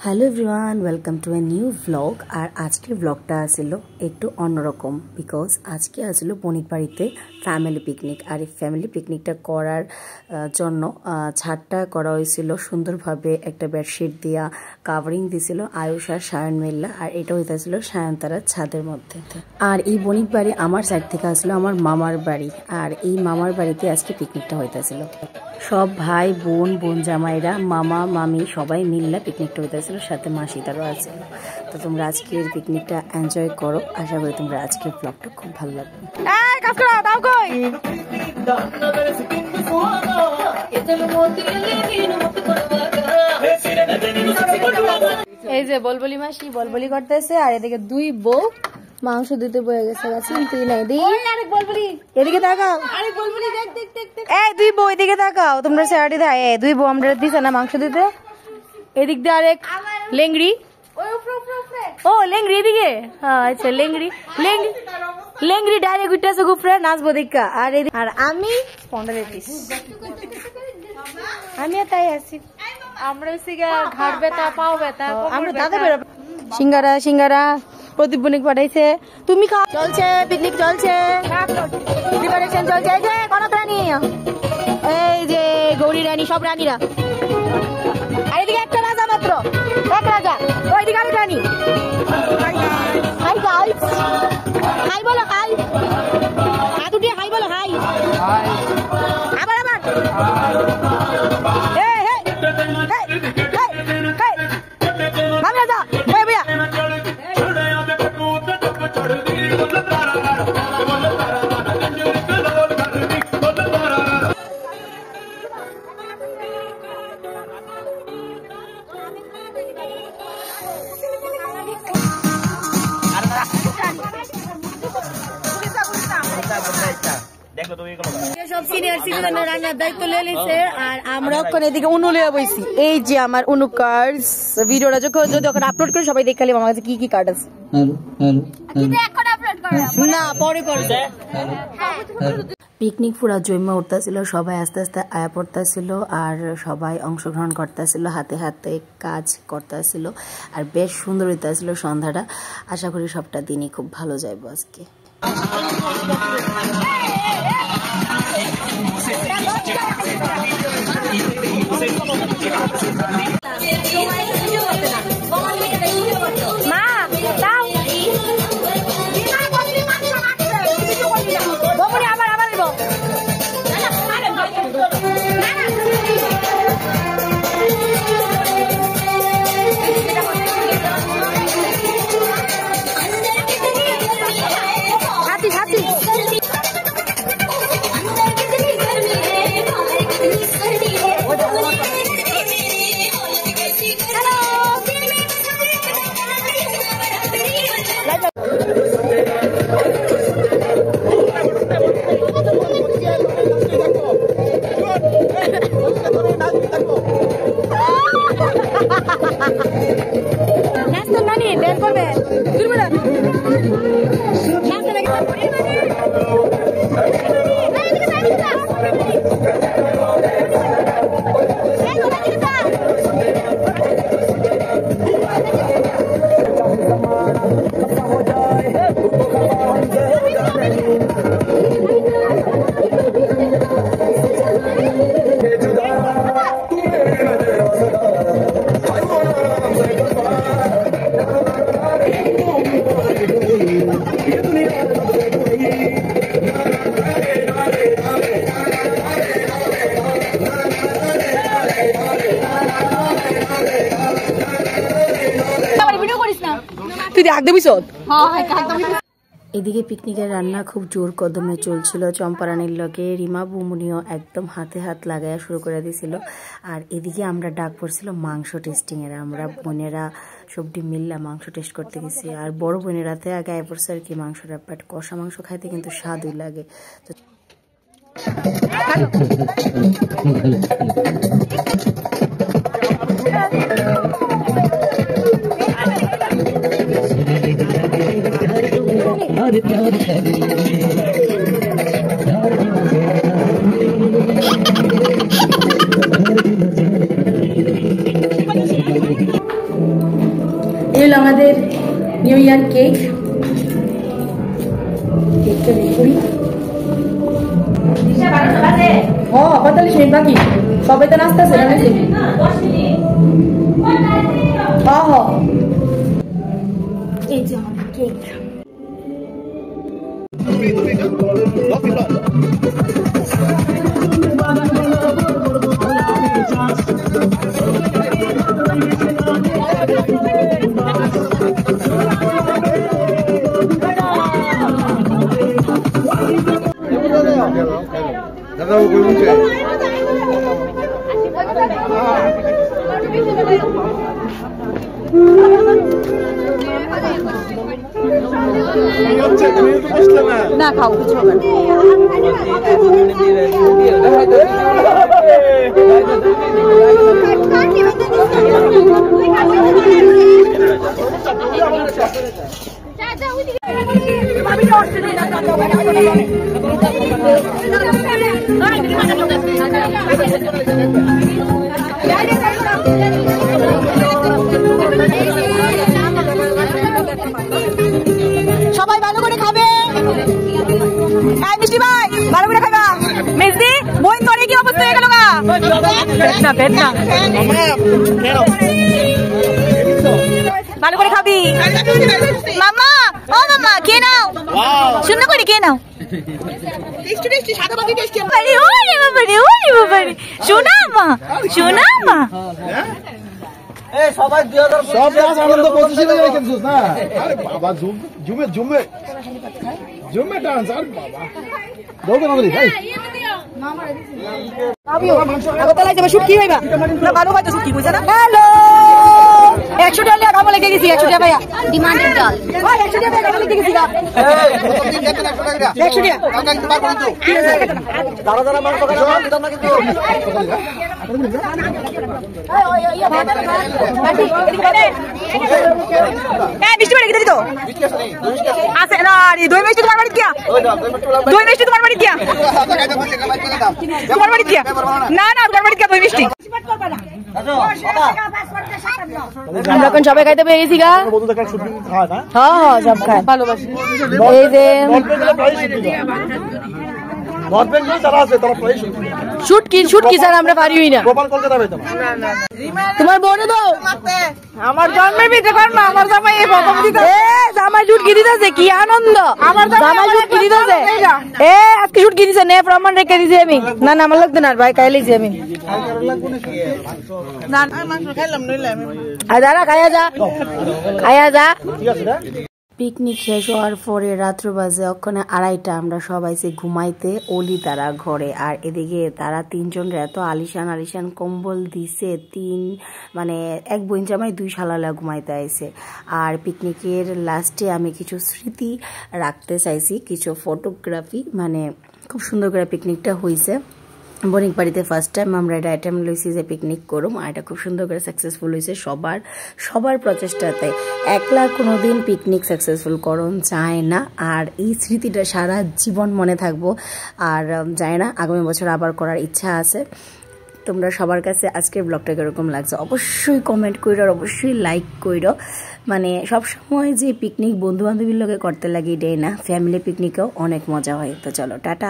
Hello everyone, welcome to a new blog. আর আজকের ব্লগটা আসছিল একটু অন্যরকম, বিকজ আজকে আসছিল বনির বাড়িতে ফ্যামিলি পিকনিক। আর এই ফ্যামিলি পিকনিকটা করার জন্য ছাদটা করা হয়েছিল সুন্দরভাবে, একটা বেডশিট দিয়া কাভারিং দিয়েছিল আয়ুষ আর সায়ন মিল্লা। আর এটা হইতেছিল সায়নতারার ছাদের মধ্যে। আর এই বনির বাড়ি আমার সাইড থেকে আসলো আমার মামার বাড়ি, আর এই মামার বাড়িতে আজকে পিকনিকটা হইতেছিল। সব ভাই বোন জামাইরা, মামা মামি সবাই মিল্লা পিকনিকটা হইতেছিল, সাথে মাসি তারও আছে। তো তোমরা আজকের পিকনিকটা এনজয় করো, আশা করি তোমরা আজকের ব্লগটা খুব ভালো লাগবে। এই যে বলবলি মাসি বলবলি করতেছে, আর এদিকে দুই বউ মাংস দিতে বয়ে গেছে। এদিকে তাকাও, এই দুই বউ এদিকে তাকাও, তোমরা স্যারাটি দেয় দুই বউ আমরা দিছে না মাংস দিতে। এদিক দিয়ে আরেক লেংড়ি, ও লেংড়ি এদিকে, আচ্ছা লেংড়ি লেংড়ি ডাইরেক্ট উঠতেছে গুফরে নাচবো দেখা। আর আমি স্পন্ডালাইটিস, আমি তাই আছি। আমরা ঘাট ব্যথা, পাও ব্যথা, আমরা দাদা বেরো। সিঙ্গারা প্রদীপ বণিক পাঠাইছে, তুমি খাও। চলছে পিকনিক, চলছে প্রিপারেশন চলছে। এই যে কনক রানী, এই যে গৌরী রানী, সব রানীরা। আর এদিকে একটা রাজা মাত্র, এক রাজা, ওইদিকে আরেক রানী। হাই গাইস, হাই বলো, হাই হাত উঠিয়ে হাই বলো, হাই। আবার সব সিনিয়র সিটিজেন রান্নার দায়িত্ব লিয়ে নিছে। আর আমরা ওখানে এদিকে উনু লিয়ে বইছি। এই যে আমার উনু কার্ডস, ভিডিওটা যদি ওখানে আপলোড করে সবাই দেখালি আমার কাছে কি কি কার্ড আছে। না পরে করবে। পিকনিক পুরা জমে উঠতেছিল, সবাই আস্তে আস্তে আয়া পড়তেছিল, আর সবাই অংশগ্রহণ করতেছিল, হাতে হাতে কাজ করতেছিল, আর বেশ সুন্দর হইতেছিল সন্ধ্যাটা। আশা করি সবটা দিনই খুব ভালো যাইব আজকে। এদিকে পিকনিকের রান্না খুব জোর কদমে চলছিল। চম্পারানির লগে রিমা বুমুনিও একদম হাতে হাত লাগাইয়া শুরু করে দিয়েছিল। আর এদিকে আমরা ডাক পড়ছিল মাংস টেস্টিং এর। আমরা বোনেরা সবটি মিল্লা মাংস টেস্ট করতে গেছি। আর বড় বোনেরাতে আগে আয় পড়ছে আর কি মাংসটা, বাট কষা মাংস খাইতে কিন্তু স্বাদই লাগে। এই হলো আমাদের নিউ ইয়ার কেক। কেকটা বের করি। 45 মিনিট বাকি, সবাই তো নাস্তা আছে না? এই যে আমাদের কেক। না খাও কিছু হবে না। সবাই ভালো করে খাবে। মিষ্টি ভাই ভালো করে খাবা। মিষ্টি বই করে কি অবস্থা হয়ে গেল গা? পেট না ভালো করে খাবি। মামা ও মামা কে নাও, সুন্দর করে কে নাও। শোনা মা, শোনা মা। সবাই 2025 আনন্দ 25 এ রেখেছিস না? আরে বাবা জুমে জুমে জুমে ডান্স। আরে বাবা দৌড় না বলি ভাই আমিও আগতলায় যাবে। শুট কি হইবা না? ভালো হয়তো শুট কি বুঝছ না? হ্যালো 100 টাকা লিয়া কামলে গেছি। 100 টাকা ভাইয়া ডিমান্ডেড ডাল। ওই 100 টাকা কামলে গেছি গা। এই প্রথম দিন যেতে না 100 টাকা 100 টাকা কাকা কিন্তু বার করুন তো। দাঁড়া দাঁড়া মান কথা দিতাম না কিন্তু। ওই ইয়া ভাটা বাটি এদিকে বাটে। এই মিষ্টি বাড়ি দিতে দিতো। মিষ্টি আছে নেই? আছে না রে। দই মিষ্টি তোমার বাড়ি দিয়া? দই মিষ্টি তোমার বাড়ি দিয়া? তোমার বাড়ি দিয়া? না না তোমার বাড়ি দিয়া দই মিষ্টি। আমরা এখন সবাই খাইতে পেয়ে গেছি গা। হ্যাঁ সব খায় ভালোবাসি। এই যে শুটকি স্যার আমরা পারিই না। তোমার বোন তো আমার জন্মের ভিতরে কর না। আমার জামাই এই প্রথম দিতে জামাই শুটকি দিতেছে, কি আনন্দ। আমার জামাই শুটকি দিতেছে। আজকে শুটকি দিছে নে প্রমাণ রেখে দিছি আমি। না না আমার লাগবে না ভাই, খাইলেছি আমি। না মাংস খাইলাম নইলে আমি। দাঁড়া খাইয়া যা, খাইয়া যা। পিকনিক শেষ হওয়ার পরে রাত্র বাজে ওখানে 2:30। আমরা সবাই সে ঘুমাইতে অলি তারা ঘরে। আর এদিকে তারা 3 জন এত আলিশান কম্বল দিছে। মানে এক বোন জামাই 2 শালালা ঘুমাইতে আইছে। আর পিকনিকের লাস্টে আমি কিছু স্মৃতি রাখতে চাইছি, কিছু ফটোগ্রাফি। মানে খুব সুন্দর করে পিকনিকটা হয়েছে। বণিক বাড়িতে ফার্স্ট টাইম আমরা এটা আইটেম লইছি যে পিকনিক করুম। আর এটা খুব সুন্দর করে সাকসেসফুল হয়েছে সবার প্রচেষ্টাতে। একলা কোনোদিন পিকনিক সাকসেসফুল করুন যায় না। আর এই স্মৃতিটা সারা জীবন মনে থাকবো। আর যায় না, আগামী বছর আবার করার ইচ্ছা আছে। তোমরা সবার কাছে আজকের ব্লগটা কিরকম লাগছে অবশ্যই কমেন্ট কইরো, আর অবশ্যই লাইক কইরো। মানে সবসময় যে পিকনিক বন্ধু বান্ধবীর লগে করতে লাগে এটাই না, ফ্যামিলি পিকনিকেও অনেক মজা হয়। তো চলো টাটা।